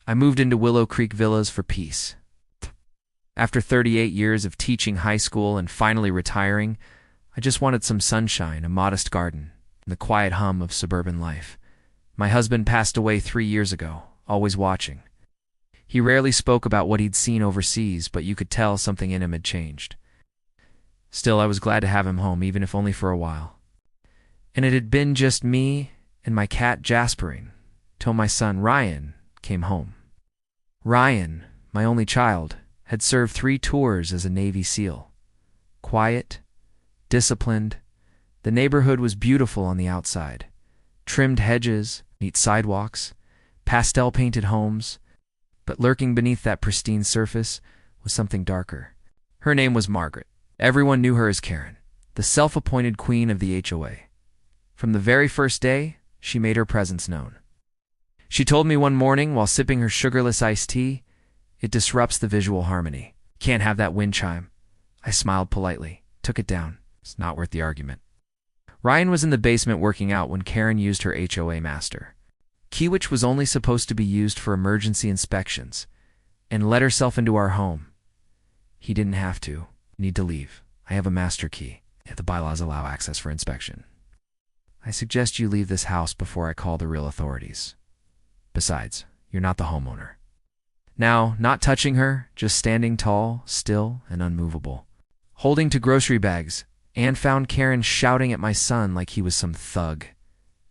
I moved into Willow Creek Villas for peace. After 38 years of teaching high school and finally retiring, I just wanted some sunshine, a modest garden, and the quiet hum of suburban life. My husband passed away 3 years ago, always watching. He rarely spoke about what he'd seen overseas, but you could tell something in him had changed. Still, I was glad to have him home, even if only for a while. And it had been just me and my cat Jaspering, till my son Ryan came home. Ryan, my only child, had served 3 tours as a Navy SEAL. Quiet, disciplined, the neighborhood was beautiful on the outside. Trimmed hedges, neat sidewalks, pastel-painted homes, but lurking beneath that pristine surface was something darker. Her name was Margaret. Everyone knew her as Karen, the self-appointed queen of the HOA. From the very first day, she made her presence known. She told me one morning while sipping her sugarless iced tea, "It disrupts the visual harmony. Can't have that wind chime." I smiled politely, took it down. It's not worth the argument. Ryan was in the basement working out when Karen used her HOA master, key which was only supposed to be used for emergency inspections, and let herself into our home. He didn't have to. Need to leave. I have a master key, if the bylaws allow access for inspection. I suggest you leave this house before I call the real authorities. Besides, you're not the homeowner. Now, not touching her, just standing tall, still, and unmovable, holding to grocery bags, Anne found Karen shouting at my son like he was some thug.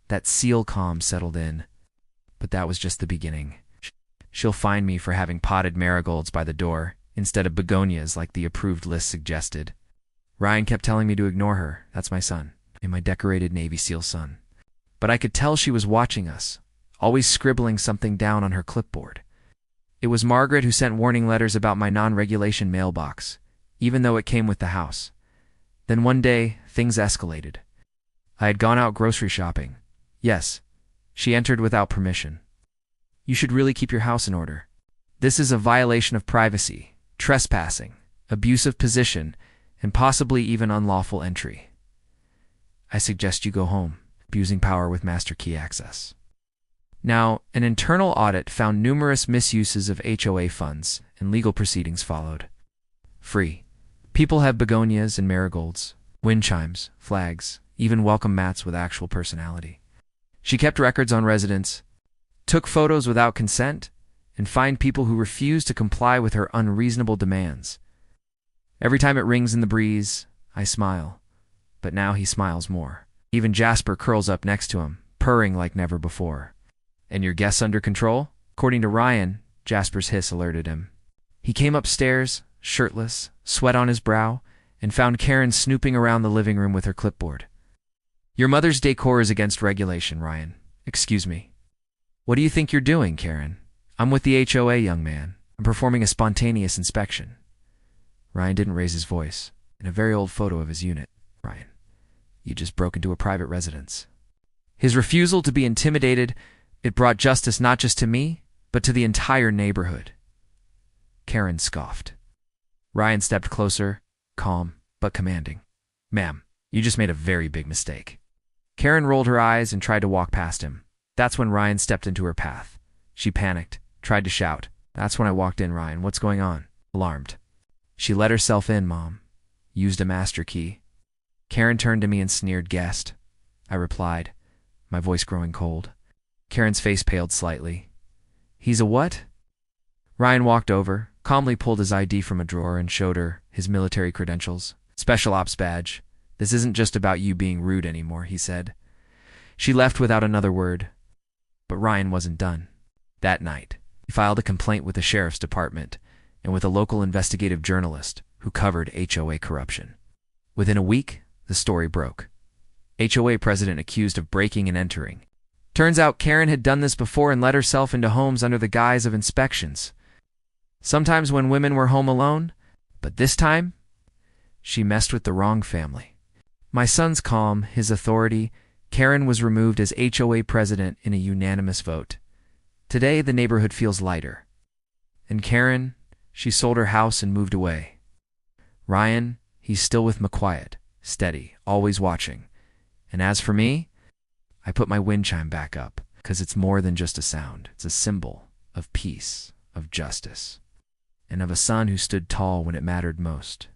That SEAL calm settled in. But that was just the beginning. She'll fine me for having potted marigolds by the door instead of begonias like the approved list suggested. Ryan kept telling me to ignore her. That's my son, and my decorated Navy SEAL son. But I could tell she was watching us, always scribbling something down on her clipboard. It was Margaret who sent warning letters about my non-regulation mailbox, even though it came with the house. Then one day, things escalated. I had gone out grocery shopping. Yes, she entered without permission. "You should really keep your house in order. This is a violation of privacy, trespassing, abuse of position, and possibly even unlawful entry. I suggest you go home, abusing power with master key access." Now, an internal audit found numerous misuses of HOA funds, and legal proceedings followed. Free. People have begonias and marigolds, wind chimes, flags, even welcome mats with actual personality. She kept records on residents, took photos without consent, and fined people who refused to comply with her unreasonable demands. Every time it rings in the breeze, I smile. But now he smiles more. Even Jasper curls up next to him, purring like never before. "And your guests under control?" According to Ryan, Jasper's hiss alerted him. He came upstairs, shirtless, sweat on his brow, and found Karen snooping around the living room with her clipboard. "Your mother's decor is against regulation, Ryan. Excuse me." "What do you think you're doing, Karen?" "I'm with the HOA, young man. I'm performing a spontaneous inspection." Ryan didn't raise his voice. In a very old photo of his unit, "Ryan, you just broke into a private residence." His refusal to be intimidated, it brought justice not just to me, but to the entire neighborhood. Karen scoffed. Ryan stepped closer, calm, but commanding. "Ma'am, you just made a very big mistake." Karen rolled her eyes and tried to walk past him. That's when Ryan stepped into her path. She panicked, tried to shout. "That's when I walked in, Ryan. What's going on?" Alarmed. "She let herself in, Mom. Used a master key." Karen turned to me and sneered, "Guest." I replied, my voice growing cold. Karen's face paled slightly. "He's a what?" Ryan walked over, calmly pulled his ID from a drawer and showed her his military credentials. "Special Ops badge. This isn't just about you being rude anymore," he said. She left without another word. But Ryan wasn't done. That night, he filed a complaint with the sheriff's department and with a local investigative journalist who covered HOA corruption. Within a week, the story broke. HOA president accused of breaking and entering. Turns out Karen had done this before and let herself into homes under the guise of inspections. Sometimes when women were home alone, but this time, she messed with the wrong family. My son's calm, his authority. Karen was removed as HOA president in a unanimous vote. Today, the neighborhood feels lighter. And Karen, she sold her house and moved away. Ryan, he's still with McQuiet, steady, always watching. And as for me, I put my wind chime back up, because it's more than just a sound. It's a symbol, of peace, of justice, and of a son who stood tall when it mattered most.